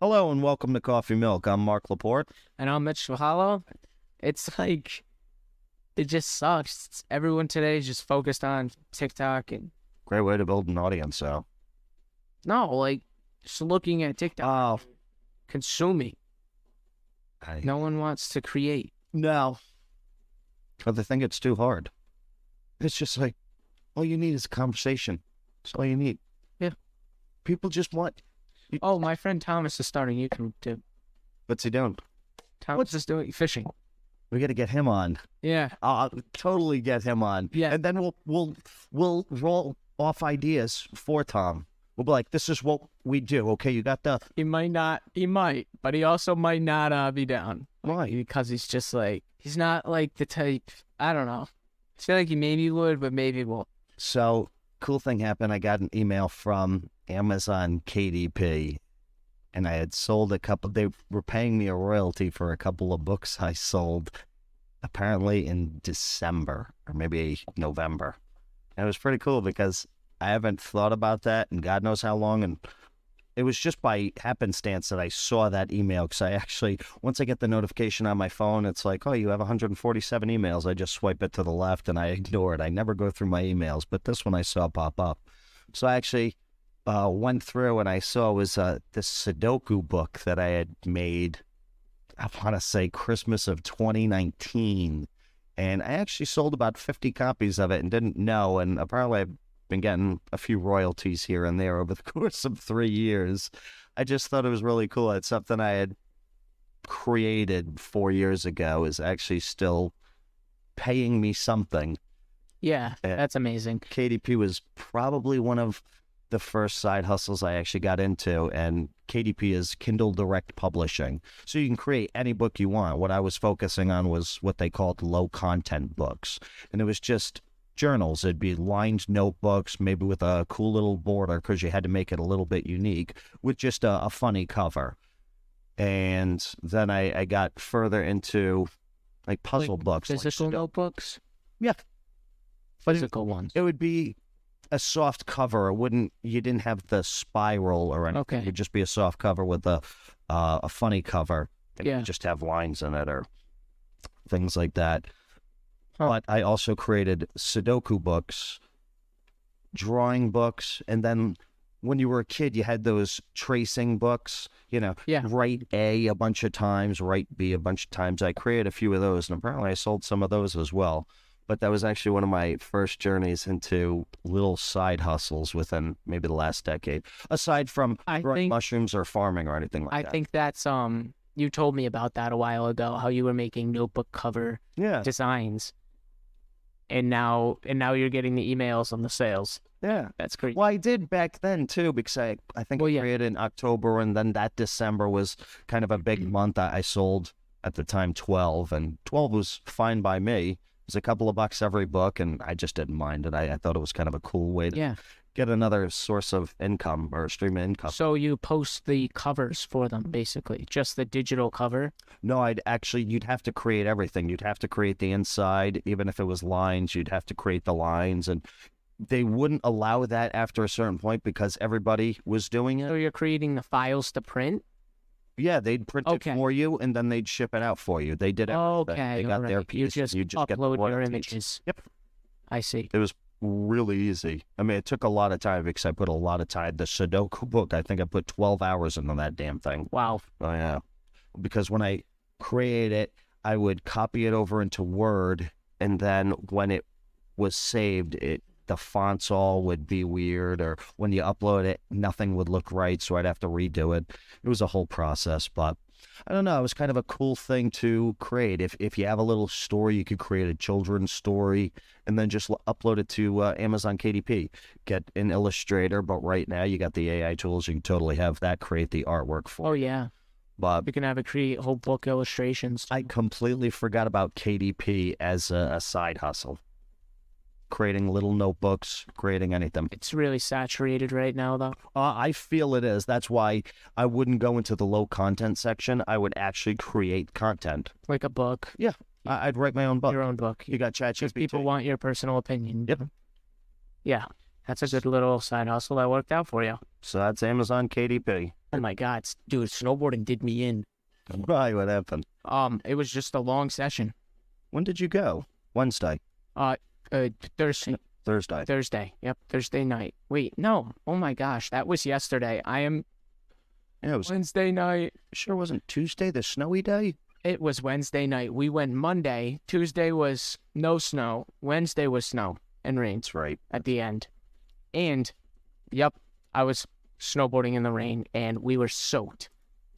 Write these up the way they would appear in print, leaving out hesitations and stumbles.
Hello and welcome to Coffee Milk. I'm Mark Laporte. And I'm Mitch. It's like, it just sucks. Everyone today is just focused on TikTok and Great way to build an audience, so. just looking at TikTok, Oh, consuming. No one wants to create. no. But they think it's too hard. It's just like, all you need is a conversation. That's all you need. Yeah. People just want. Oh, my friend Thomas is starting YouTube too. What's he doing? Thomas is doing fishing. We got to get him on. Yeah. I'll totally get him on. Yeah. And then we'll roll off ideas for Tom. We'll be like, this is what we do. Okay, you got the. He might, but he also might not be down. Why? Because he's just like, he's not like the type, I don't know. I feel like he maybe would, but maybe won't. So, cool thing happened. I got an email from Amazon KDP, and I had sold a couple. They were paying me a royalty for a couple of books I sold, apparently in December or maybe November. And it was pretty cool because I haven't thought about that in God knows how long, and it was just by happenstance that I saw that email, because I actually, once I get the notification on my phone, it's like, oh, you have 147 emails. I just swipe it to the left and I ignore it. I never go through my emails, but this one I saw pop up. So I actually went through and I saw was this Sudoku book that I had made, I want to say Christmas of 2019. And I actually sold about 50 copies of it and didn't know. And apparently I've been getting a few royalties here and there over the course of 3 years. I just thought it was really cool. It's something I had created 4 years ago is actually still paying me something. Yeah, that's amazing. KDP was probably one of the first side hustles I actually got into, and KDP is Kindle Direct Publishing. So you can create any book you want. What I was focusing on was what they called low content books. And it was just journals. It'd be lined notebooks, maybe with a cool little border, because you had to make it a little bit unique, with just a funny cover. And then I got further into like puzzle books. Physical notebooks? Yeah. Physical ones. It would be a soft cover. You didn't have the spiral or anything. Okay. It would just be a soft cover with a funny cover. And Yeah. you just have lines in it or things like that. Huh. But I also created Sudoku books, drawing books, and then when you were a kid, you had those tracing books, Yeah. write A a bunch of times, write B a bunch of times. I created a few of those, and apparently I sold some of those as well. But that was actually one of my first journeys into little side hustles within maybe the last decade, aside from growing mushrooms or farming or anything like that. I think that's, you told me about that a while ago, how you were making notebook cover designs. And now you're getting the emails on the sales. Yeah. That's great. Well, I did back then, too, because I think I created in October, and then that December was kind of a big month. I sold, at the time, 12, and 12 was fine by me. It was a couple of bucks every book, and I just didn't mind it. I thought it was kind of a cool way to get another source of income or stream of income. So you post the covers for them, basically, just the digital cover? No, you'd have to create everything. You'd have to create the inside. Even if it was lines, you'd have to create the lines, and they wouldn't allow that after a certain point because everybody was doing it. So you're creating the files to print? Yeah, they'd print it for you, and then they'd ship it out for you. They did everything. Okay, they got their piece. You just upload your images. Yep. I see. It was really easy. I mean, it took a lot of time because I put a lot of time. The Sudoku book, I think I put 12 hours into that damn thing. Wow. Oh, yeah. Because when I created it, I would copy it over into Word, and then when it was saved, the fonts all would be weird, or when you upload it, nothing would look right, so I'd have to redo it. It was a whole process, but I don't know. It was kind of a cool thing to create. If you have a little story, you could create a children's story and then just upload it to Amazon KDP. Get an illustrator, but right now you got the AI tools. You can totally have that create the artwork for you. Oh, yeah. But you can have it create whole book illustrations. I completely forgot about KDP as a side hustle. Creating little notebooks, creating anything. It's really saturated right now, though. I feel it is. That's why I wouldn't go into the low content section. I would actually create content. Like a book. Yeah. I'd write my own book. Your own book. You got ChatGPT. Because people want your personal opinion. Yep. Yeah. That's a good little side hustle that worked out for you. So that's Amazon KDP. Oh my God, dude, snowboarding did me in. Why? What happened? It was just a long session. When did you go? Wednesday. Thursday. Thursday. Thursday. Yep, Thursday night. Wait, no. Oh my gosh, that was yesterday. Yeah, it was Wednesday night. Sure wasn't Tuesday, the snowy day? It was Wednesday night. We went Monday. Tuesday was no snow. Wednesday was snow and rain. That's right. At the end. And, yep, I was snowboarding in the rain, and we were soaked.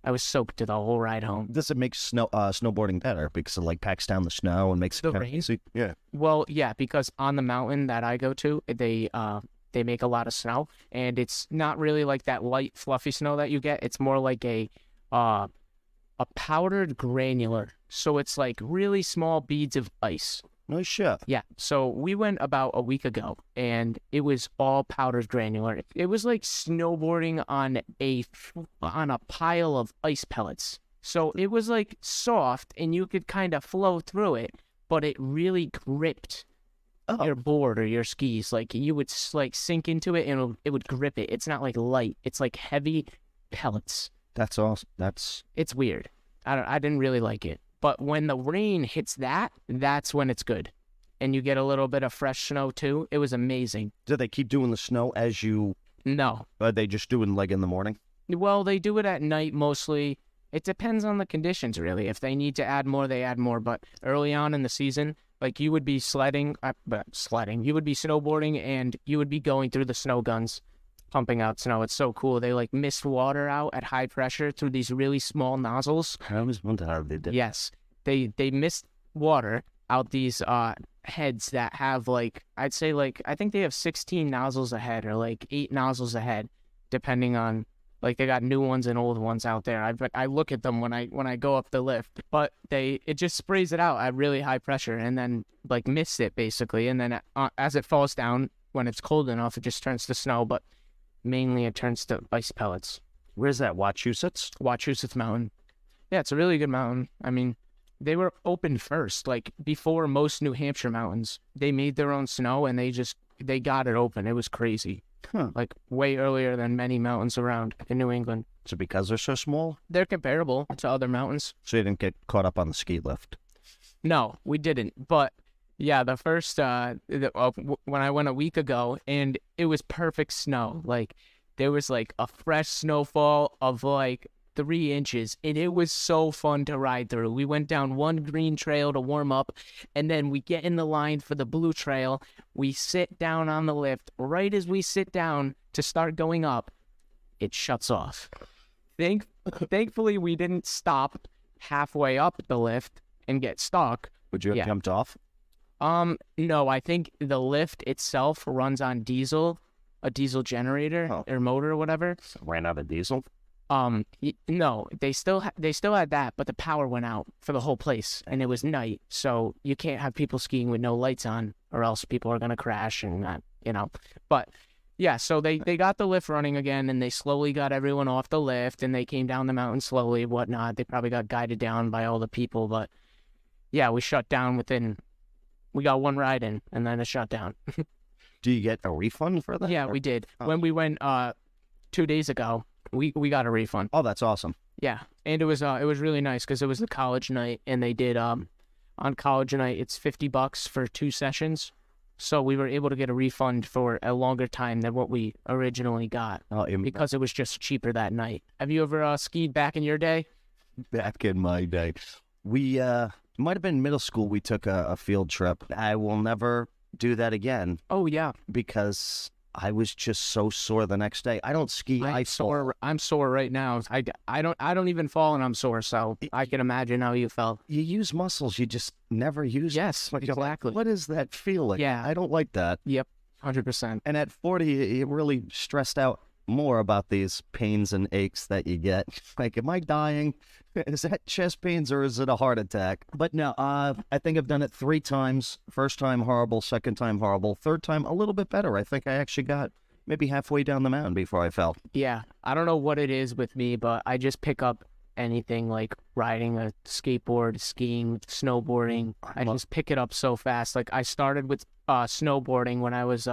I was soaked the whole ride home. Does it make snowboarding better because it like packs down the snow and makes the it rain? Easy? Yeah. Well, yeah, because on the mountain that I go to, they make a lot of snow, and it's not really like that light, fluffy snow that you get. It's more like a powdered granular. So it's like really small beads of ice. No shit. Yeah. So we went about a week ago, and it was all powdered granular. It was like snowboarding on a pile of ice pellets. So it was like soft, and you could kind of flow through it, but it really gripped your board or your skis. Like you would like sink into it, and it would grip it. It's not like light. It's like heavy pellets. That's awesome. It's weird. I didn't really like it. But when the rain hits that's when it's good. And you get a little bit of fresh snow, too. It was amazing. Do they keep doing the snow as you... No. Are they just doing like in the morning? Well, they do it at night mostly. It depends on the conditions, really. If they need to add more, they add more. But early on in the season, like you would be you would be snowboarding, and you would be going through the snow guns, pumping out snow. It's so cool. They like mist water out at high pressure through these really small nozzles. I always wondered how they did. Yes. They mist water out these heads that have like, I'd say like, I think they have 16 nozzles ahead or like 8 nozzles ahead, depending on, like they got new ones and old ones out there. I look at them when I go up the lift, but it just sprays it out at really high pressure and then like mists it basically. And then as it falls down, when it's cold enough, it just turns to snow, but mainly it turns to ice pellets. Where's that? Wachusett Mountain. Yeah, it's a really good mountain. I mean, they were open first, like before most New Hampshire mountains. They made their own snow and they got it open. It was crazy. Huh. Like way earlier than many mountains around in New England. So because they're so small? They're comparable to other mountains. So you didn't get caught up on the ski lift? No, we didn't. But yeah, the first, when I went a week ago, and it was perfect snow. Like there was like a fresh snowfall of like 3 inches, and it was so fun to ride through. We went down one green trail to warm up, and then we get in the line for the blue trail. We sit down on the lift. Right as we sit down to start going up, it shuts off. Thankfully, we didn't stop halfway up the lift and get stuck. Would you have jumped off? No, I think the lift itself runs on a diesel generator or motor or whatever. So ran out of diesel? No, they still had that, but the power went out for the whole place, and it was night, so you can't have people skiing with no lights on, or else people are gonna crash and not, But yeah, so they got the lift running again, and they slowly got everyone off the lift, and they came down the mountain slowly, whatnot. They probably got guided down by all the people, but yeah, we shut down we got one ride in, and then it shut down. Do you get a refund for that? Yeah, we did. When we went 2 days ago. We got a refund. Oh, that's awesome. Yeah, and it was really nice because it was the college night, and they did on college night it's $50 for 2 sessions, so we were able to get a refund for a longer time than what we originally got because it was just cheaper that night. Have you ever skied back in your day? Back in my day, we might have been middle school. We took a field trip. I will never do that again. Oh yeah, because I was just so sore the next day. I don't ski. I'm sore right now. I don't even fall and I'm sore. So I can imagine how you felt. You use muscles you just never use. Yes, exactly. What is that feeling? Yeah, I don't like that. Yep, 100%. And at 40, you really stressed out more about these pains and aches that you get. Like, am I dying? Is that chest pains or is it a heart attack? But no, I think I've done it 3 times. First time, horrible. Second time, horrible. Third time, a little bit better. I think I actually got maybe halfway down the mountain before I fell. Yeah, I don't know what it is with me, but I just pick up anything like riding a skateboard, skiing, snowboarding. I just pick it up so fast. Like I started with snowboarding when I was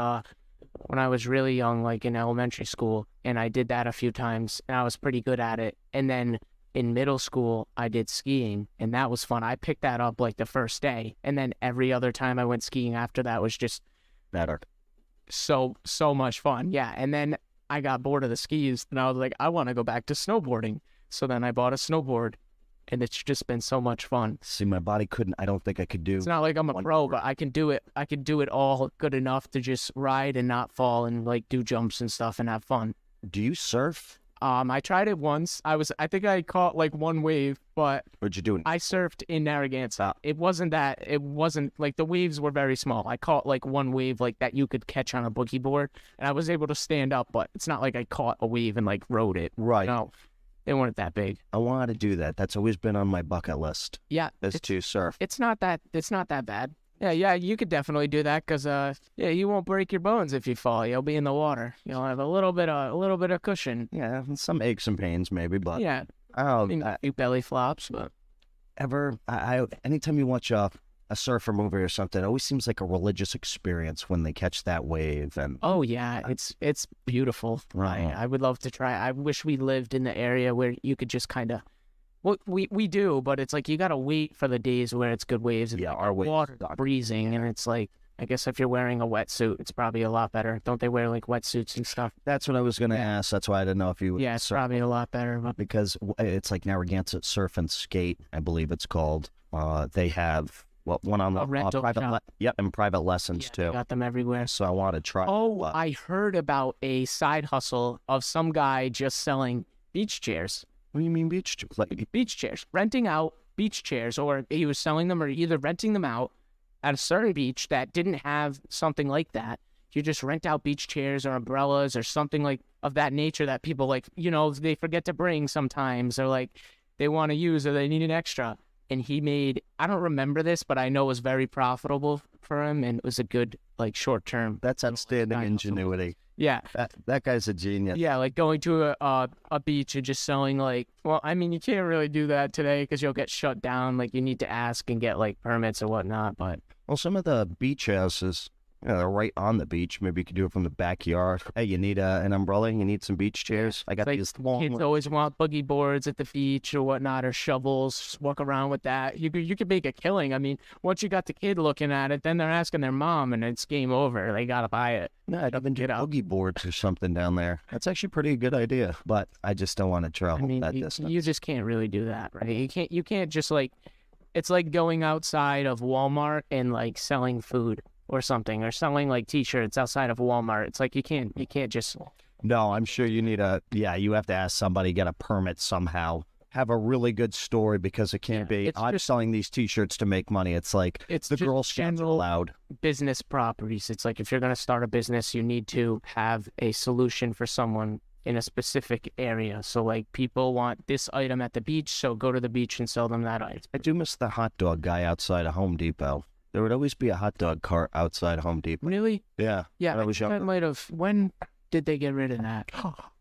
when I was really young, like in elementary school, and I did that a few times, and I was pretty good at it. And then in middle school, I did skiing, and that was fun. I picked that up like the first day, and then every other time I went skiing after that was just Better. so much fun. Yeah, and then I got bored of the skis, and I was like, I want to go back to snowboarding. So then I bought a snowboard, and it's just been so much fun. See, my body couldn't. I don't think I could do. It's not like I'm a one pro, sport. but I can do it. I can do it all good enough to just ride and not fall and like do jumps and stuff and have fun. Do you surf? I tried it once. I think I caught like one wave, but What'd you do? I surfed in Narragansett. It wasn't like the waves were very small. I caught like one wave like that you could catch on a boogie board, and I was able to stand up, but it's not like I caught a wave and like rode it. Right. No, they weren't that big. I wanted to do that. That's always been on my bucket list. Yeah, Is to surf. it's not that bad. Yeah, you could definitely do that because you won't break your bones if you fall. You'll be in the water. You'll have a little bit of cushion. Yeah, some aches and pains maybe, but Yeah, oh, a few belly flops, but anytime you watch a surfer movie or something, it always seems like a religious experience when they catch that wave. And oh yeah, it's beautiful. Right. I would love to try. I wish we lived in the area where you could just kind of. Well, we do, but it's like you gotta wait for the days where it's good waves. Yeah, our waves water suck. freezing, and it's like I guess if you're wearing a wetsuit, it's probably a lot better. Don't they wear like wetsuits and stuff? that's what I was going to Yeah. ask. That's why I didn't know if you would Yeah, it's surf. probably a lot better. But Because it's like Narragansett Surf and Skate, I believe it's called. They have one on the A rental private. shop. Yep, and private lessons yeah, they too. got them everywhere. So I want to try. Oh, but- I heard about a side hustle of some guy just selling beach chairs. What do you mean beach? Like, Beach chairs, renting out beach chairs, or he was selling them or either renting them out at a certain beach that didn't have something like that. You just rent out beach chairs or umbrellas or something like of that nature that people like, they forget to bring sometimes, or like they want to use or they need an extra. And he made, I don't remember this, but I know it was very profitable for him, and it was a good like short term. that's outstanding side hustle. ingenuity. Yeah. That guy's a genius. Yeah, like going to a beach and just selling like, well, I mean, you can't really do that today because you'll get shut down. Like you need to ask and get like permits or whatnot. But Well, some of the beach houses, they're right on the beach. Maybe you could do it from the backyard. Hey, you need an umbrella? You need some beach chairs? I got like these long kids always want boogie boards at the beach or whatnot, or shovels. Just walk around with that. You could make a killing. I mean, once you got the kid looking at it, then they're asking their mom, and it's game over. They gotta buy it. No, I'd even do Get out. boogie boards or something down there. That's actually a pretty good idea, but I just don't want to I travel mean, that you distance. just can't really do that, right? You can't just like. It's like going outside of Walmart and like selling food or something, or selling like T-shirts outside of Walmart. It's like you can't just. No, I'm sure you need you have to ask somebody, get a permit somehow. Have a really good story because it can't Yeah, be, it's I'm just- selling these T-shirts to make money. It's like It's the just Girl Scouts are general allowed. business properties. It's like if you're going to start a business, you need to have a solution for someone in a specific area. So like people want this item at the beach, so go to the beach and sell them that item. I do miss the hot dog guy outside of Home Depot. There would always be a hot dog cart outside Home Depot. Really? Yeah. Yeah, When I was that younger. might have. When did they get rid of that?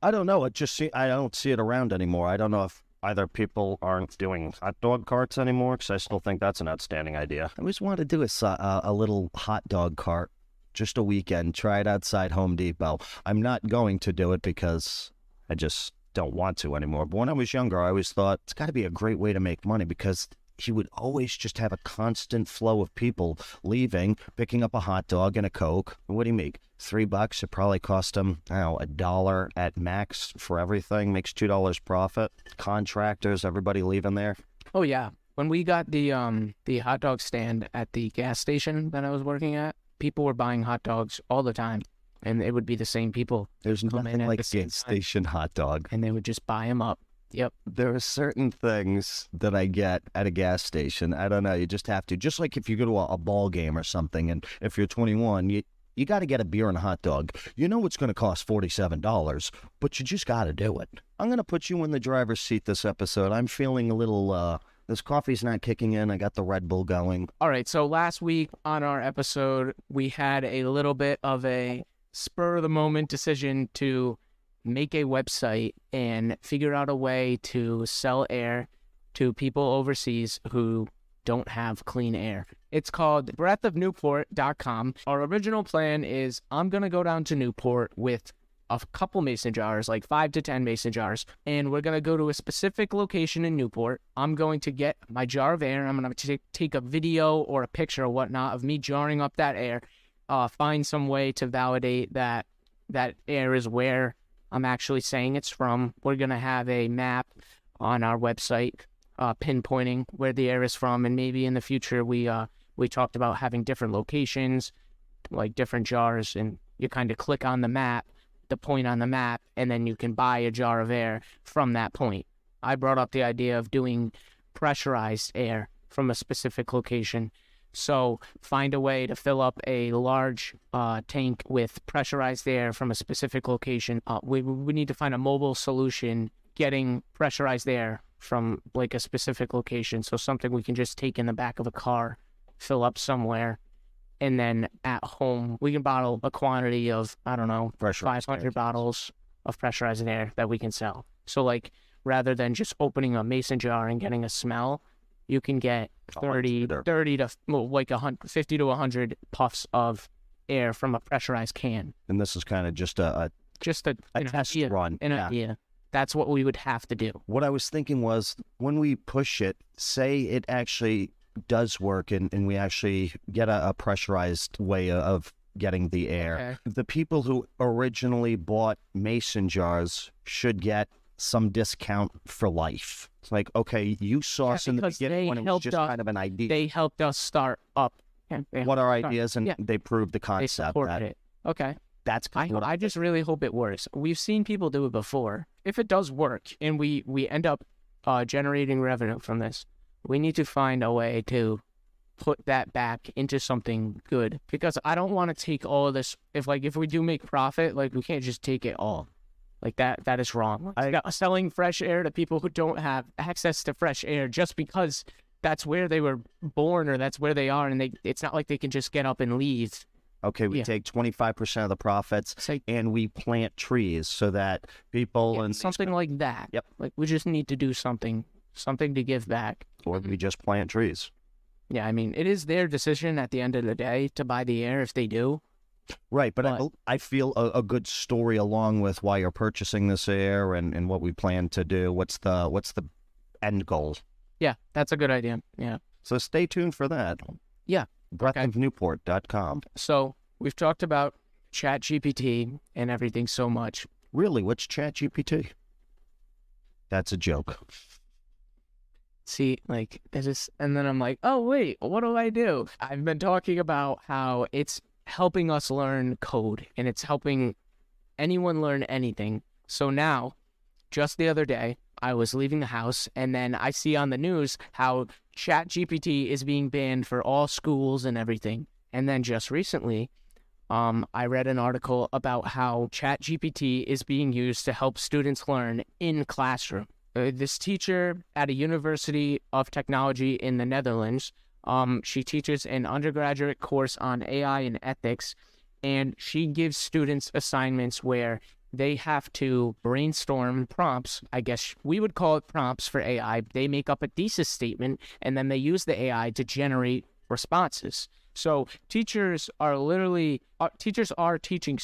I don't know. I don't see it around anymore. I don't know if either people aren't doing hot dog carts anymore, because I still think that's an outstanding idea. I always wanted to do a little hot dog cart, just a weekend, try it outside Home Depot. I'm not going to do it because I just don't want to anymore. But when I was younger, I always thought it's got to be a great way to make money, because he would always just have a constant flow of people leaving, picking up a hot dog and a Coke. What do you make? $3? It probably cost him, I don't know, $1 at max for everything. Makes $2 profit. Contractors, everybody leaving there. Oh yeah. When we got the hot dog stand at the gas station that I was working at, people were buying hot dogs all the time, and it would be the same people, There's Come in nothing at like the a same gas time. station hot dog. and they would just buy them up. Yep. There are certain things that I get at a gas station. I don't know. You just have to. Just like if you go to a ball game or something, and if you're 21, you got to get a beer and a hot dog. You know it's going to cost $47, but you just got to do it. I'm going to put you in the driver's seat this episode. I'm feeling a little, this coffee's not kicking in. I got the Red Bull going. All right. So last week on our episode, we had a little bit of a spur of the moment decision to make a website and figure out a way to sell air to people overseas who don't have clean air. It's called breathofnewport.com. Our original plan is I'm going to go down to Newport with a couple mason jars, like 5 to 10 mason jars, and we're going to go to a specific location in Newport. I'm going to get my jar of air. I'm going to take a video or a picture or whatnot of me jarring up that air, find some way to validate that that air is where I'm actually saying it's from. We're going to have a map on our website pinpointing where the air is from, and maybe in the future we talked about having different locations, like different jars, and you kind of click on the map, the point on the map, and then you can buy a jar of air from that point. I brought up the idea of doing pressurized air from a specific location. So find a way to fill up a large tank with pressurized air from a specific location. We need to find a mobile solution getting pressurized air from like a specific location. So something we can just take in the back of a car, fill up somewhere, and then at home we can bottle a quantity of, I don't know, 500 bottles of pressurized air that we can sell. So like rather than just opening a mason jar and getting a smell, you can get 30 to like 50 to 100 puffs of air from a pressurized can. And this is kind of just a test run. An idea. That's what we would have to do. What I was thinking was when we push it, say it actually does work and we actually get a pressurized way of getting the air. Okay. The people who originally bought mason jars should get some discount for life. It's like, okay, you saw us in the beginning when it was just kind of an idea. They helped us start up what our ideas, and they proved the concept. They supported it. Okay. That's I just really hope it works. We've seen people do it before. If it does work and we end up generating revenue from this, we need to find a way to put that back into something good, because I don't want to take all of this. If we do make profit, like we can't just take it all. Like that is wrong. Selling fresh air to people who don't have access to fresh air just because that's where they were born or that's where they are, and it's not like they can just get up and leave. Okay, we take 25% of the profits and we plant trees so that people and something like that. Yep. Like we just need to do something to give back. Or we just plant trees. Yeah, I mean, it is their decision at the end of the day to buy the air if they do. Right, but I feel a good story along with why you're purchasing this air and what we plan to do. What's the end goal? Yeah, that's a good idea. Yeah. So stay tuned for that. Yeah. breathofnewport.com. So we've talked about ChatGPT and everything so much. Really? What's ChatGPT? That's a joke. See, like, and then I'm like, oh, wait, what do I do? I've been talking about how it's helping us learn code and it's helping anyone learn anything. So now, just the other day, I was leaving the house and then I see on the news how ChatGPT is being banned for all schools and everything. And then just recently, I read an article about how ChatGPT is being used to help students learn in classroom. This teacher at a university of technology in the Netherlands, she teaches an undergraduate course on AI and ethics, and she gives students assignments where they have to brainstorm prompts. I guess we would call it prompts for AI. They make up a thesis statement, and then they use the AI to generate responses. So teachers are teaching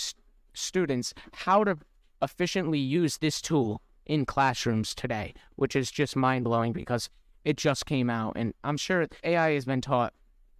students how to efficiently use this tool in classrooms today, which is just mind-blowing because it just came out. And I'm sure AI has been taught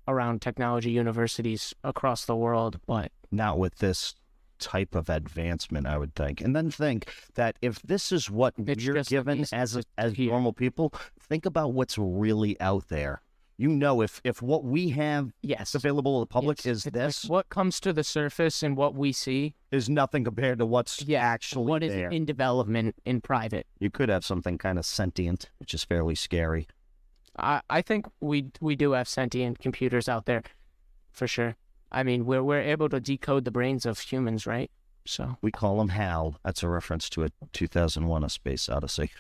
around technology universities across the world, but not with this type of advancement, I would think. And then think that if this is what you're given as normal people, think about what's really out there. You know, if what we have available to the public is this, like what comes to the surface and what we see is nothing compared to what's actually what is there. In development in private. You could have something kind of sentient, which is fairly scary. I think we do have sentient computers out there, for sure. I mean, we're able to decode the brains of humans, right? So we call them HAL. That's a reference to a 2001: A Space Odyssey.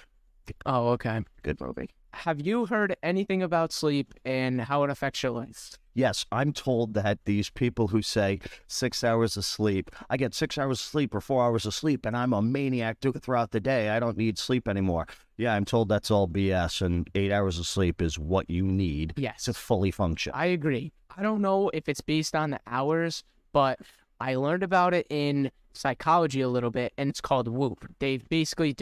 Oh, okay. Good movie. Have you heard anything about sleep and how it affects your life? Yes, I'm told that these people who say 6 hours of sleep, I get 6 hours of sleep or 4 hours of sleep, and I'm a maniac throughout the day. I don't need sleep anymore. Yeah, I'm told that's all BS, and 8 hours of sleep is what you need Yes. to fully function. I agree. I don't know if it's based on the hours, but I learned about it in psychology a little bit, and it's called Whoop. They've basically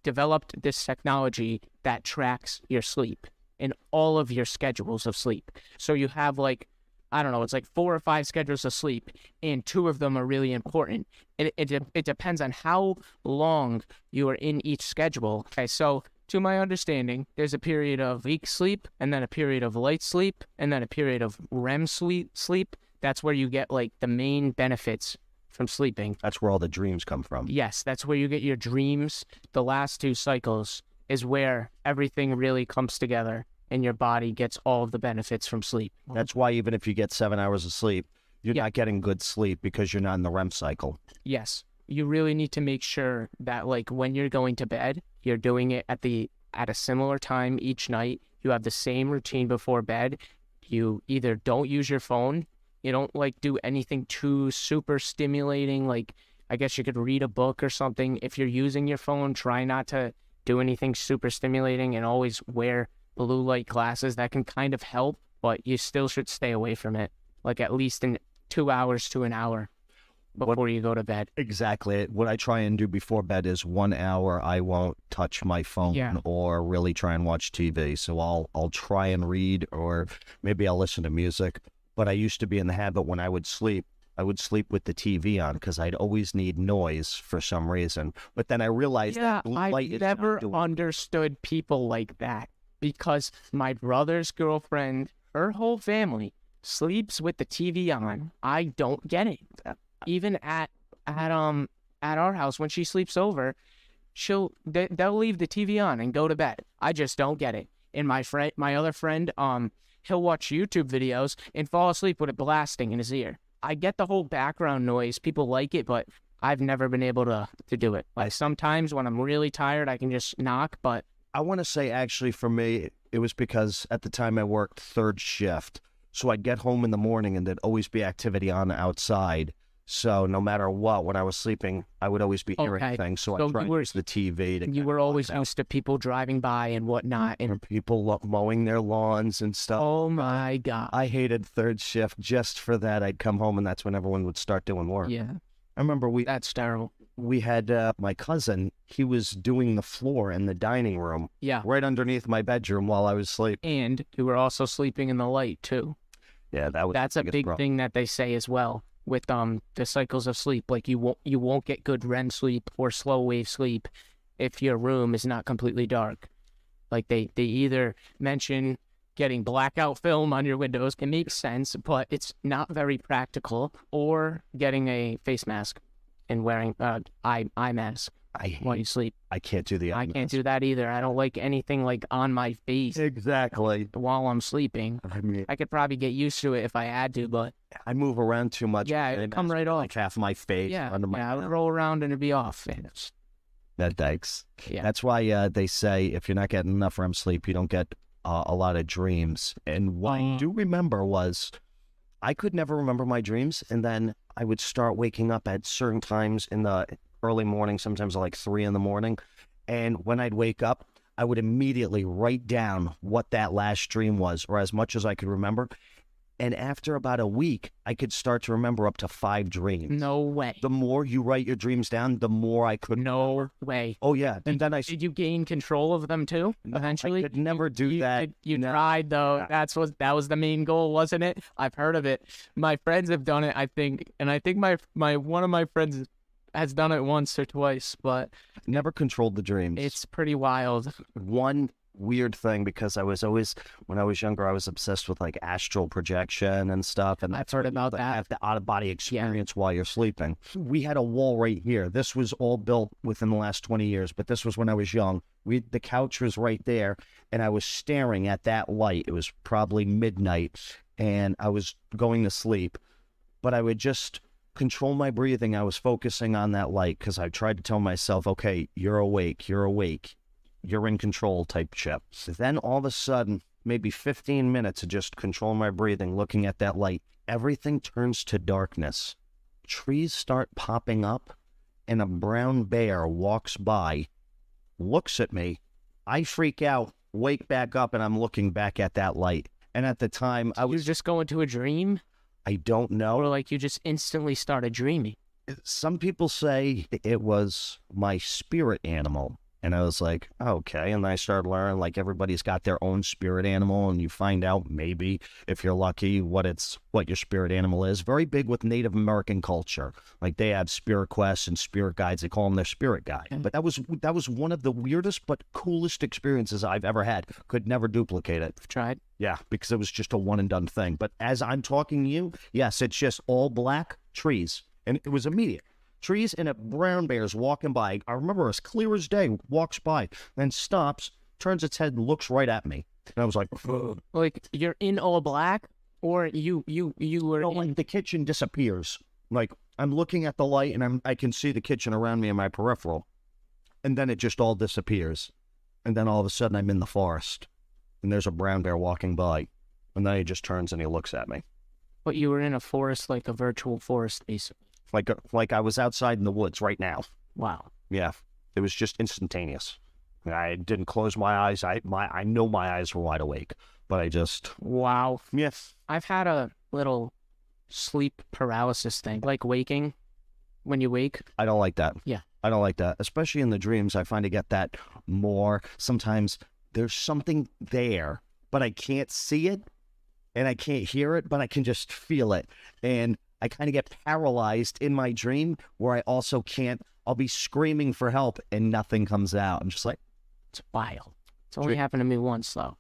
developed this technology that tracks your sleep and all of your schedules of sleep. So you have like, I don't know, it's like 4 or 5 schedules of sleep, and 2 of them are really important. It depends on how long you are in each schedule. Okay, so to my understanding, there's a period of weak sleep, and then a period of light sleep, and then a period of REM sleep. That's where you get like the main benefits from sleeping. That's where all the dreams come from. Yes, that's where you get your dreams. The last 2 cycles is where everything really comes together and your body gets all of the benefits from sleep. That's why even if you get 7 hours of sleep, you're not getting good sleep because you're not in the REM cycle. Yes, you really need to make sure that like when you're going to bed, you're doing it at a similar time each night. You have the same routine before bed. You either don't use your phone. You don't like do anything too super stimulating. Like, I guess you could read a book or something. If you're using your phone, try not to do anything super stimulating, and always wear blue light glasses. That can kind of help, but you still should stay away from it. Like at least in 2 hours to an hour before you go to bed. Exactly. What I try and do before bed is 1 hour I won't touch my phone or really try and watch TV. So I'll try and read, or maybe I'll listen to music. But I used to be in the habit when I would sleep with the TV on because I'd always need noise for some reason. But then I realized that light I is never not doing... understood people like that, because my brother's girlfriend, her whole family sleeps with the TV on. I don't get it. Even at our house when she sleeps over, they'll leave the TV on and go to bed. I just don't get it. And my other friend, he'll watch YouTube videos and fall asleep with it blasting in his ear. I get the whole background noise. People like it, but I've never been able to do it. Like sometimes when I'm really tired, I can just knock, but... I want to say actually for me, it was because at the time I worked third shift. So I'd get home in the morning and there'd always be activity on outside. So no matter what, when I was sleeping, I would always be hearing things. So I tried to use the TV. You were always used to people driving by and whatnot. And people mowing their lawns and stuff. Oh, my God. I hated third shift just for that. I'd come home and that's when everyone would start doing work. Yeah. I remember That's terrible. We had my cousin. He was doing the floor in the dining room. Yeah. Right underneath my bedroom while I was sleeping. And you were also sleeping in the light, too. Yeah, that's a big thing that they say as well. With the cycles of sleep, like you won't get good REM sleep or slow wave sleep if your room is not completely dark. Like they either mention getting blackout film on your windows. It makes sense, but it's not very practical. Or getting a face mask and wearing eye mask while you sleep. I can't do the eye I mask. can't do that either. I don't like anything like on my face Exactly. while I'm sleeping. I mean, I could probably get used to it if I had to, but I move around too much. yeah, it'd come right off. Like half my face under my... I would roll around and it'd be off. That thanks. Yeah. That's why they say if you're not getting enough REM sleep, you don't get a lot of dreams. And what I do remember was I could never remember my dreams, and then I would start waking up at certain times in the early morning, sometimes like 3 a.m. And when I'd wake up, I would immediately write down what that last dream was, or as much as I could remember. And after about a week, I could start to remember up to 5 dreams. No way. The more you write your dreams down, the more I could remember. Way. Oh, yeah. And then Did you gain control of them too, eventually? I could never do that. You tried, though. Yeah. That was the main goal, wasn't it? I've heard of it. My friends have done it, I think. And I think my one of my friends has done it once or twice, but... Never controlled the dreams. It's pretty wild. One weird thing, because I was always, when I was younger, I was obsessed with like astral projection and stuff. And I've heard about that. Have the out-of-body experience while you're sleeping. We had a wall right here. This was all built within the last 20 years, but this was when I was young. The couch was right there, and I was staring at that light. It was probably midnight, and I was going to sleep, but I would just control my breathing. I was focusing on that light because I tried to tell myself, okay, you're awake, you're in control type shit. So then all of a sudden, maybe 15 minutes of just controlling my breathing, looking at that light, everything turns to darkness. Trees start popping up, and a brown bear walks by, looks at me. I freak out, wake back up, and I'm looking back at that light. And at the time, I You was just go into a dream, I don't know. or like you just instantly started dreaming. Some people say it was my spirit animal. And I was like, okay. And then I started learning, like, everybody's got their own spirit animal, and you find out maybe, if you're lucky, what your spirit animal is. Very big with Native American culture. Like, they have spirit quests and spirit guides. They call them their spirit guide. Okay. But that was one of the weirdest but coolest experiences I've ever had. Could never duplicate it. I've tried. Yeah, because it was just a one and done thing. But as I'm talking to you, yes, it's just all black trees. And it was immediate. Trees and a brown bear's walking by. I remember as clear as day, walks by, then stops, turns its head and looks right at me. And I was like, ugh. Like you're in all black, or you were No, in... like the kitchen disappears. Like I'm looking at the light and I can see the kitchen around me in my peripheral. And then it just all disappears. And then all of a sudden I'm in the forest. And there's a brown bear walking by. And then he just turns and he looks at me. But you were in a forest, like a virtual forest, basically. Like I was outside in the woods right now. Wow. Yeah, it was just instantaneous. I didn't close my eyes. I know my eyes were wide awake, but I just... Wow. Yes. I've had a little sleep paralysis thing, like waking when you wake. I don't like that. Yeah. I don't like that. Especially in the dreams, I find I get that more. Sometimes there's something there, but I can't see it, and I can't hear it, but I can just feel it. And I kind of get paralyzed in my dream where I also can't, I'll be screaming for help and nothing comes out. I'm just like, It's wild. It's only happened to me once, though.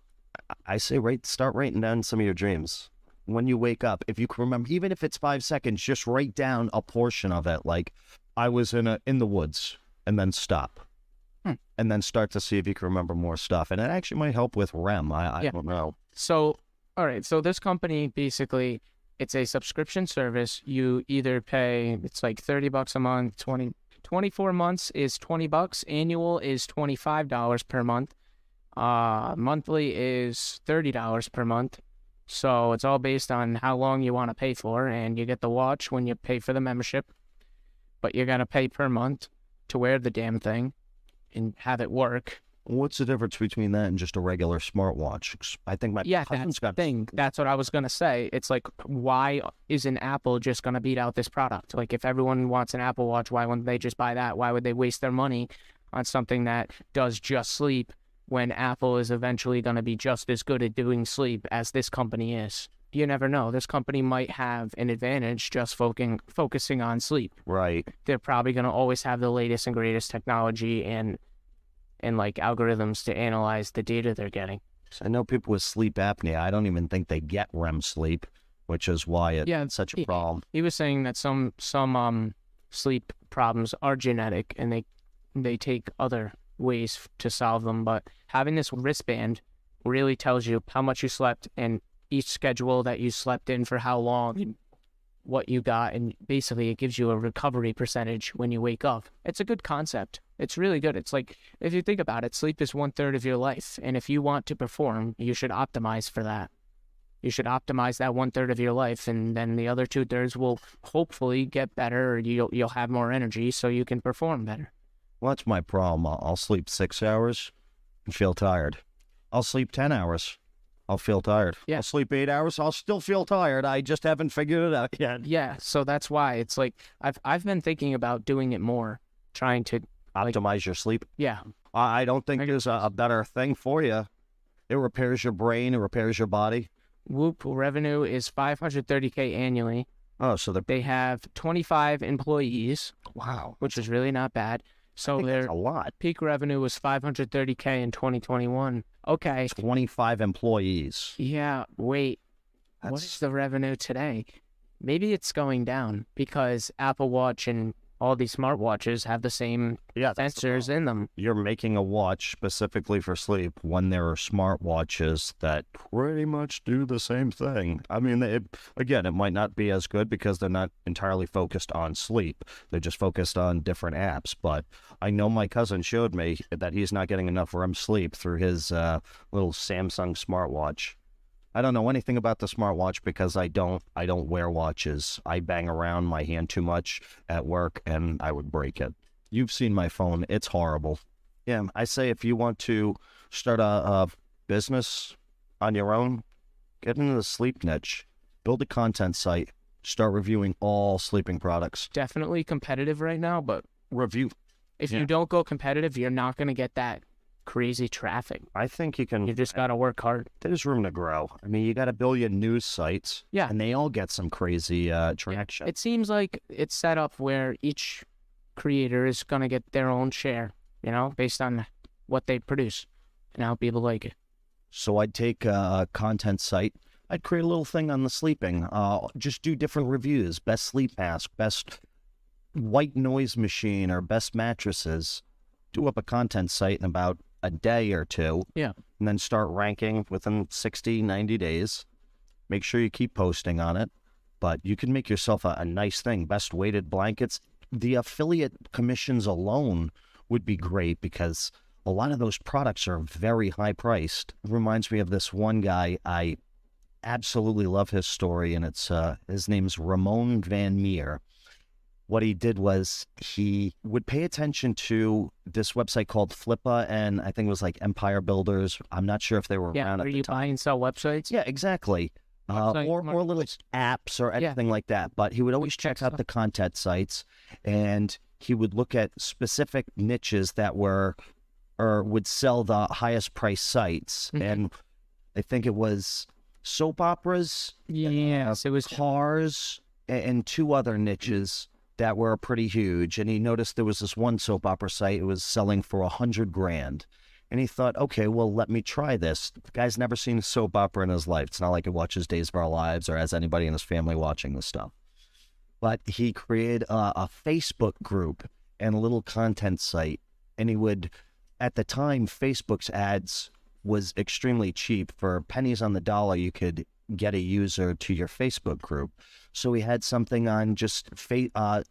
I say start writing down some of your dreams. When you wake up, if you can remember, even if it's 5 seconds, just write down a portion of it. Like I was in the woods, and then stop. And then start to see if you can remember more stuff. And it actually might help with REM. I don't know. So, all right. So this company, basically, it's a subscription service. You either pay, it's like $30 a month, 24 months is $20, annual is $25 per month, monthly is $30 per month. So it's all based on how long you want to pay for, and you get the watch when you pay for the membership, but you're going to pay per month to wear the damn thing and have it work. What's the difference between that and just a regular smartwatch? I think my Yeah, husband's that's got... the thing. That's what I was going to say. It's like, why isn't Apple just going to beat out this product? Like, if everyone wants an Apple Watch, why wouldn't they just buy that? Why would they waste their money on something that does just sleep when Apple is eventually going to be just as good at doing sleep as this company is? You never know. This company might have an advantage just focusing on sleep. Right. They're probably going to always have the latest and greatest technology and like algorithms to analyze the data they're getting. I know people with sleep apnea, I don't even think they get REM sleep, which is why it's such a problem. He was saying that some sleep problems are genetic, and they take other ways to solve them, but having this wristband really tells you how much you slept and each schedule that you slept in for how long and what you got, and basically it gives you a recovery percentage when you wake up. It's a good concept. It's really good. It's like, if you think about it, sleep is 1/3 of your life, and if you want to perform, you should optimize for that. You should optimize that 1/3 of your life, and then the other 2/3 will hopefully get better, or you'll have more energy so you can perform better. Well, that's my problem. I'll sleep 6 hours and feel tired. I'll sleep 10 hours. I'll feel tired. Yeah. I'll sleep 8 hours. I'll still feel tired. I just haven't figured it out yet. Yeah, so that's why it's like I've been thinking about doing it more, trying to Optimize your sleep. yeah. I don't think there's a better thing for you. It repairs your brain. It repairs your body. Whoop revenue is $530K annually. Oh, so They have 25 employees, wow, which is really not bad. So that's their a lot. peak revenue was $530K in 2021. Okay. 25 employees. Yeah, wait. What That's is the revenue today? Maybe it's going down because Apple Watch and all these smartwatches have the same Yeah, that's the sensors in them. You're making a watch specifically for sleep when there are smartwatches that pretty much do the same thing. I mean, again, it might not be as good because they're not entirely focused on sleep. They're just focused on different apps. But I know my cousin showed me that he's not getting enough REM sleep through his little Samsung smartwatch. I don't know anything about the smartwatch because I don't wear watches. I bang around my hand too much at work and I would break it. You've seen my phone. It's horrible. Yeah, I say if you want to start a business on your own, get into the sleep niche. Build a content site. Start reviewing all sleeping products. Definitely competitive right now, but Review. if you don't go competitive, you're not going to get that crazy traffic. I think you can. You just got to work hard. There's room to grow. I mean, you got a billion news sites. Yeah. And they all get some crazy traction. It seems like it's set up where each creator is going to get their own share, based on what they produce and how people like it. So I'd take a content site. I'd create a little thing on the sleeping. Just do different reviews. Best sleep mask, best white noise machine, or best mattresses. Do up a content site in about a day or two. Yeah. And then start ranking within 60, 90 days. Make sure you keep posting on it. But you can make yourself a nice thing. Best weighted blankets. The affiliate commissions alone would be great because a lot of those products are very high priced. It reminds me of this one guy. I absolutely love his story, and it's his name's Ramon Van Meer. What he did was he would pay attention to this website called Flippa, and I think it was like Empire Builders. I'm not sure if they were around at where the you time. buy and sell websites. Yeah, exactly. Website Or little marketplace. apps or anything like that. But he would always check out the content sites, and he would look at specific niches that were or would sell the highest price sites. Mhm. And I think it was soap operas, Yes, it was. cars, and two other niches that were pretty huge. And he noticed there was this one soap opera site. It was selling for $100,000. And he thought, okay, well, let me try this. The guy's never seen a soap opera in his life. It's not like he watches Days of Our Lives or has anybody in his family watching this stuff. But he created a Facebook group and a little content site. And he would, at the time, Facebook's ads was extremely cheap. For pennies on the dollar, you could get a user to your Facebook group. So he had something on just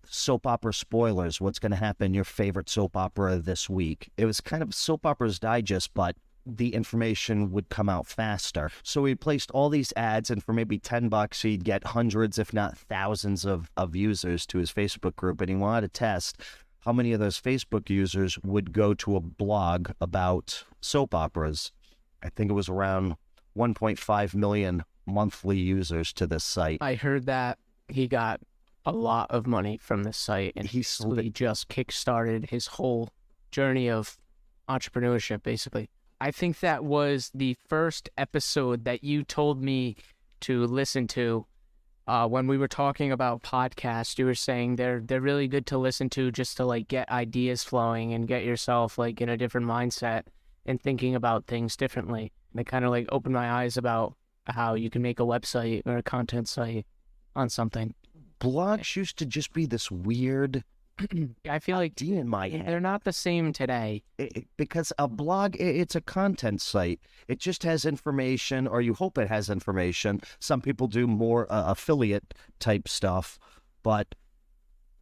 soap opera spoilers. What's going to happen in your favorite soap opera this week? It was kind of Soap Operas Digest, but the information would come out faster. So he placed all these ads, and for maybe $10, he'd get hundreds, if not thousands of users to his Facebook group. And he wanted to test how many of those Facebook users would go to a blog about soap operas. I think it was around 1.5 million monthly users to this site. I heard that he got a lot of money from this site, and he just kickstarted his whole journey of entrepreneurship, basically. I think that was the first episode that you told me to listen to when we were talking about podcasts. You were saying they're really good to listen to just to like get ideas flowing and get yourself like in a different mindset and thinking about things differently. And it kind of like opened my eyes about how you can make a website or a content site on something. Blogs used to just be this weird I feel like idea in my head. they're not the same today. Because a blog, it's a content site. It just has information, or you hope it has information. Some people do more affiliate type stuff. But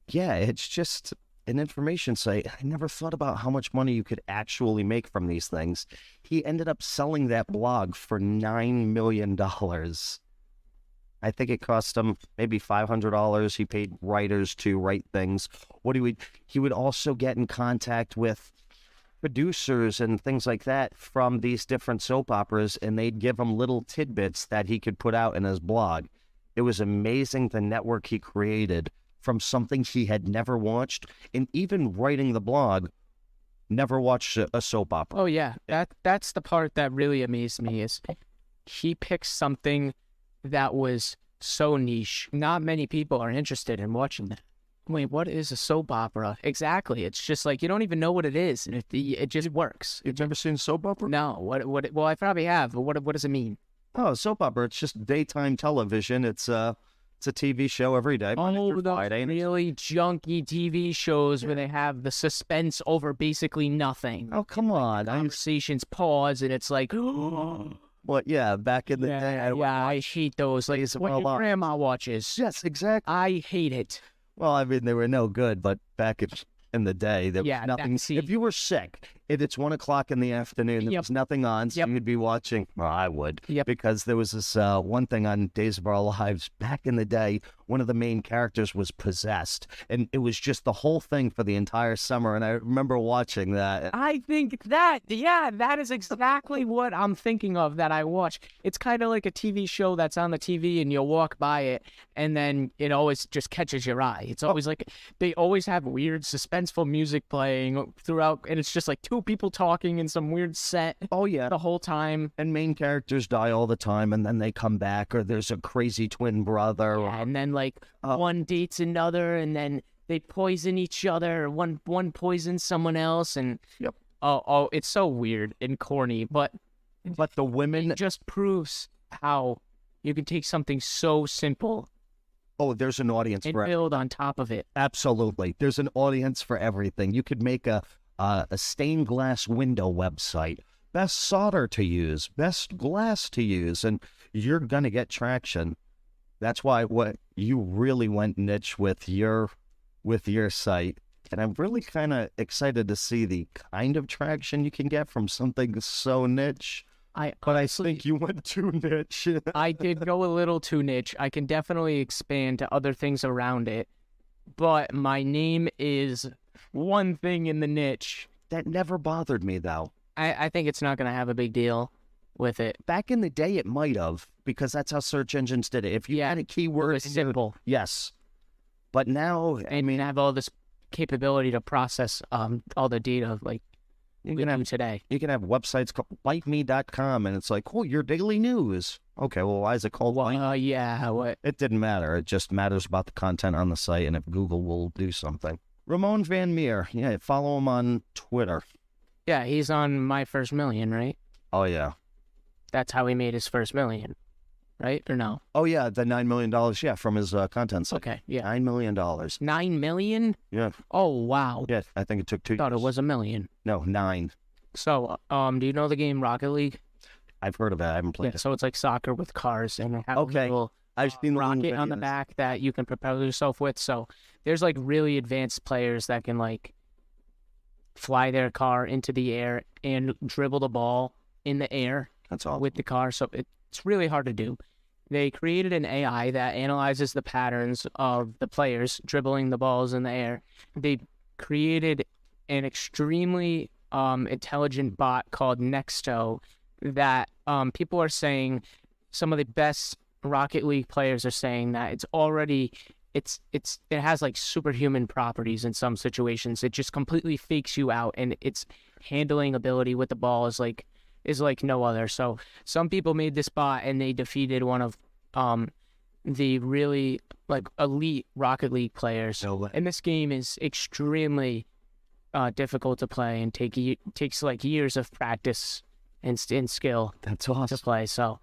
yeah, it's just an information site. I never thought about how much money you could actually make from these things. He ended up selling that blog for $9 million. I think it cost him maybe $500. He paid writers to write things. He would also get in contact with producers and things like that from these different soap operas, and they'd give him little tidbits that he could put out in his blog. It was amazing the network he created from something he had never watched, and even writing the blog, never watched a soap opera. Oh yeah, that's the part that really amazed me is he picked something that was so niche. Not many people are interested in watching that. Wait, what is a soap opera? Exactly. It's just like you don't even know what it is, and it just works. You've never seen a soap opera? No. Well, I probably have, but what does it mean? Oh, soap opera. It's just daytime television. It's It's a TV show every day. Monday Oh, through the Friday, and really junky TV shows where they have the suspense over basically nothing. oh, come on. Conversations pause, and it's like, Well, yeah, back in the day. I hate those. Like Days of what Our your Lives. grandma watches. Yes, exactly. I hate it. Well, I mean, they were no good, but back in the day, there Yeah, was nothing. see- If you were sick, if it's 1 o'clock in the afternoon, there Yep. was nothing on, so Yep. you'd be watching. Well, I would. Yep. Because there was this one thing on Days of Our Lives back in the day. One of the main characters was possessed, and it was just the whole thing for the entire summer. And I remember watching that. I think that is exactly what I'm thinking of that I watch. It's kind of like a TV show that's on the TV and you'll walk by it and then it always just catches your eye. It's always like they always have weird suspenseful music playing throughout and it's just like two people talking in some weird set Oh yeah. the whole time. And main characters die all the time, and then they come back, or there's a crazy twin brother. Or, And then like one dates another and then they poison each other or one poisons someone else and Yep. oh it's so weird and corny, but but the women. it just proves how you can take something so simple Oh, there's an audience and for build on top of it. Absolutely. There's an audience for everything. You could make a stained glass window website, best solder to use, best glass to use, and you're going to get traction. That's why what you really went niche with your site. And I'm really kind of excited to see the kind of traction you can get from something so niche. I But honestly, I think you went too niche. I did go a little too niche. I can definitely expand to other things around it, but my name is one thing in the niche. That never bothered me, though. I think it's not going to have a big deal with it. Back in the day, it might have, because that's how search engines did it. If you had a keyword, It was simple. yes. But now, I mean, have all this capability to process all the data like you we can have do today. you can have websites called biteme.com, and it's like, oh, your daily news. Okay, well, why is it called Bite? Yeah, what? It didn't matter. It just matters about the content on the site, and if Google will do something. Ramon Van Meer, yeah, follow him on Twitter. Yeah, he's on My First Million, right? Oh yeah, That's how he made his first million, right? Or no? oh yeah, the $9 million, yeah, from his content site. Okay, yeah. $9 million. 9 million? Yeah, Oh, wow. yeah. I think it took 2 Thought it years. was a million. No, 9. So, do you know the game Rocket League? I've heard of it. I haven't played Yeah, it. so it's like soccer with cars and they have Okay. a little I've seen the rocket little on the videos. back that you can propel yourself with. So there's like really advanced players that can like fly their car into the air and dribble the ball in the air That's all. with the car. So it's really hard to do. They created an AI that analyzes the patterns of the players dribbling the balls in the air. They created an extremely intelligent bot called Nexto that people are saying some of the best Rocket League players are saying that it's already it has like superhuman properties in some situations. It just completely fakes you out, and its handling ability with the ball is like no other. So some people made this bot and they defeated one of the really like elite Rocket League players. No way. And this game is extremely difficult to play and takes like years of practice and skill That's to awesome. play. So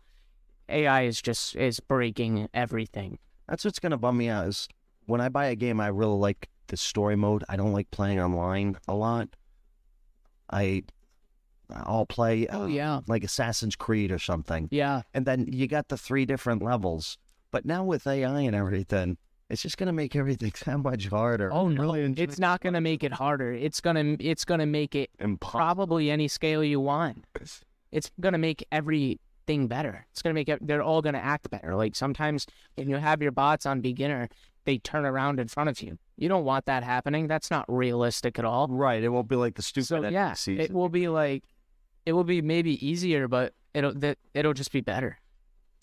AI is breaking everything. That's what's gonna bum me out is when I buy a game, I really like the story mode. I don't like playing online a lot. I'll play Yeah. like Assassin's Creed or something, Yeah. and then you got the 3 different levels. But now with AI and everything, it's just gonna make everything that much harder. Oh no, Really enjoy it's not gonna make it harder. It's gonna make it impossible. probably any scale you want. It's gonna make everything better. It's gonna make they're all gonna act better. Like sometimes when you have your bots on beginner, they turn around in front of you. You don't want that happening. That's not realistic at all. Right, it won't be like the stupid So yeah, NPCs. it will be maybe easier, but it'll just be better.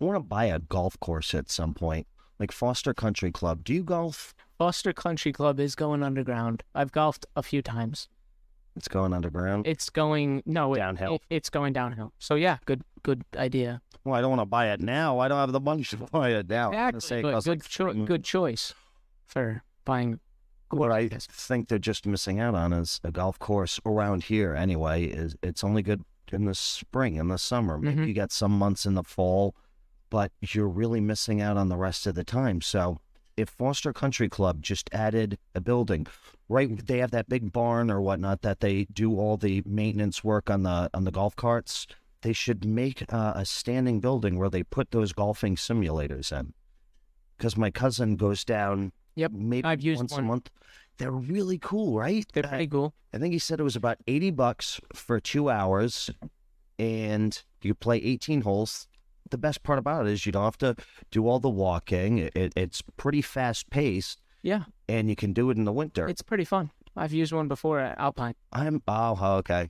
I want to buy a golf course at some point, like Foster Country Club. Do you golf? Foster Country Club is going underground. I've golfed a few times. It's going underground. It's going Downhill. It's going downhill. So yeah, good idea. Well, I don't want to buy it now. I don't have the money to buy it now. Exactly. Good choice for buying. What I think they're just missing out on is a golf course around here anyway. Is it's only good in the spring and the summer. Maybe Mhm. you get some months in the fall, but you're really missing out on the rest of the time. So if Foster Country Club just added a building, right, they have that big barn or whatnot that they do all the maintenance work on the golf carts. They should make a standing building where they put those golfing simulators in. Because my cousin goes down Yep, maybe I've used once a one. month. They're really cool, right? They're pretty cool. I think he said it was about $80 for 2 hours, and you play 18 holes. The best part about it is you don't have to do all the walking. It's pretty fast paced, Yeah, and you can do it in the winter. it's pretty fun. I've used one before at Alpine. Okay.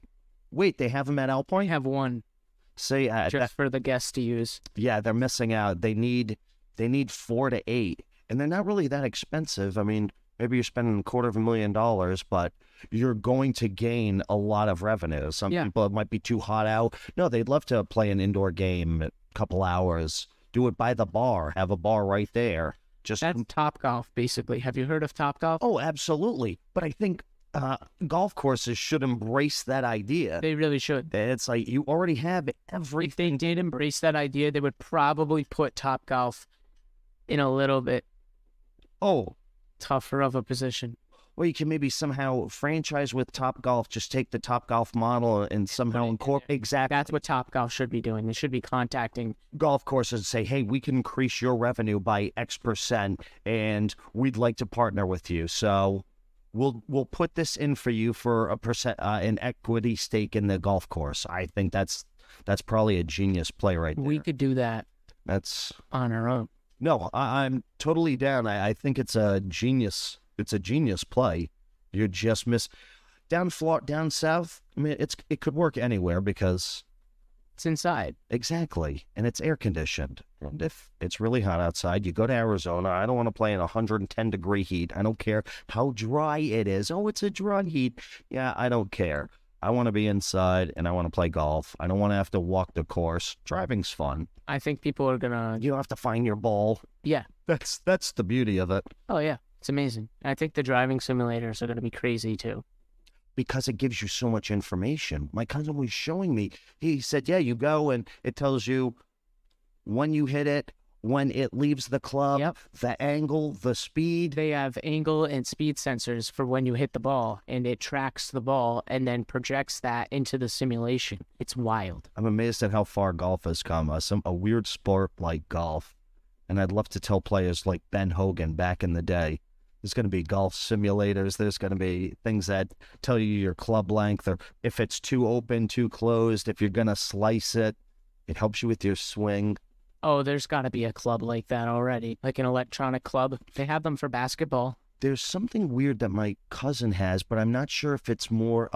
Wait, they have them at I Alpine? have one See, just for the guests to use. yeah, they're missing out. They need 4 to 8, and they're not really that expensive. I mean, maybe you're spending $250,000, but you're going to gain a lot of revenue. Some Yeah. people, it might be too hot out. No, they'd love to play an indoor game a couple hours. Do it by the bar. Have a bar right there. Just That's Top Golf, basically. Have you heard of Top Golf? oh, absolutely. But I think golf courses should embrace that idea. They really should. It's like you already have If everything. they did embrace that idea, they would probably put Top Golf in a little bit Oh, tougher of a position. well, you can maybe somehow franchise with Top Golf. Just take the Top Golf model and somehow Put it in incorporate there. exactly That's what Top Golf should be doing. They should be contacting. golf courses and say, hey, we can increase your revenue by X%, and we'd like to partner with you. So we'll put this in for you for a percent, an equity stake in the golf course. I think that's probably a genius play right there. We could do that That's on our own. no, I'm totally down. I think it's a genius. It's a genius play. You just miss down south. I mean, it could work anywhere because It's inside. exactly, and it's air conditioned. And if it's really hot outside, you go to Arizona. I don't want to play in 110-degree heat. I don't care how dry it is. Oh, it's a dry heat. Yeah, I don't care. I want to be inside and I want to play golf. I don't want to have to walk the course. Driving's fun. I think people are gonna. You don't have to find your ball. Yeah. That's the beauty of it. Oh yeah. It's amazing. I think the driving simulators are gonna be crazy too. Because it gives you so much information. My cousin was showing me. He said, yeah, you go and it tells you when you hit it, when it leaves the club, Yep. the angle, the speed. They have angle and speed sensors for when you hit the ball, and it tracks the ball and then projects that into the simulation. It's wild. I'm amazed at how far golf has come. A weird sport like golf. And I'd love to tell players like Ben Hogan back in the day, there's going to be golf simulators. There's going to be things that tell you your club length, or if it's too open, too closed, if you're going to slice it. It helps you with your swing. Oh, there's got to be a club like that already, like an electronic club. They have them for basketball. There's something weird that my cousin has, but I'm not sure if it's more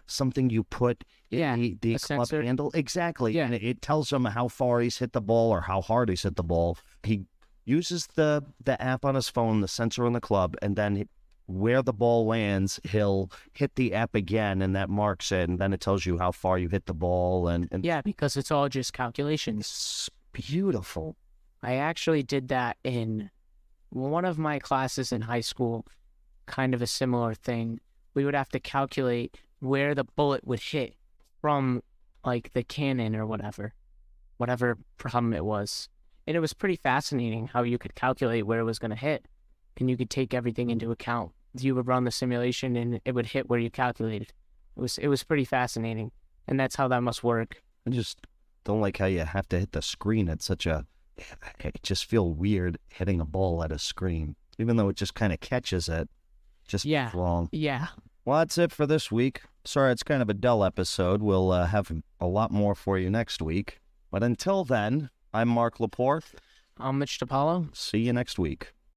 something you put Yeah, in the a club sensor. handle. Exactly. Yeah. And it tells him how far he's hit the ball or how hard he's hit the ball. He uses the app on his phone, the sensor on the club, and then where the ball lands, he'll hit the app again, and that marks it, and then it tells you how far you hit the ball. And Yeah, because it's all just calculations. it's beautiful. I actually did that in one of my classes in high school, kind of a similar thing. We would have to calculate where the bullet would hit from like the cannon or whatever problem it was. And it was pretty fascinating how you could calculate where it was going to hit, and you could take everything into account. You would run the simulation and it would hit where you calculated. It was pretty fascinating, and that's how that must work. I just don't like how you have to hit the screen at such a. It just feel weird hitting a ball at a screen, even though it just kind of catches it. Just Yeah. wrong. Yeah. Well, that's it for this week. Sorry, it's kind of a dull episode. We'll have a lot more for you next week. But until then, I'm Mark Laporte. I'm Mitch DiPaolo. See you next week.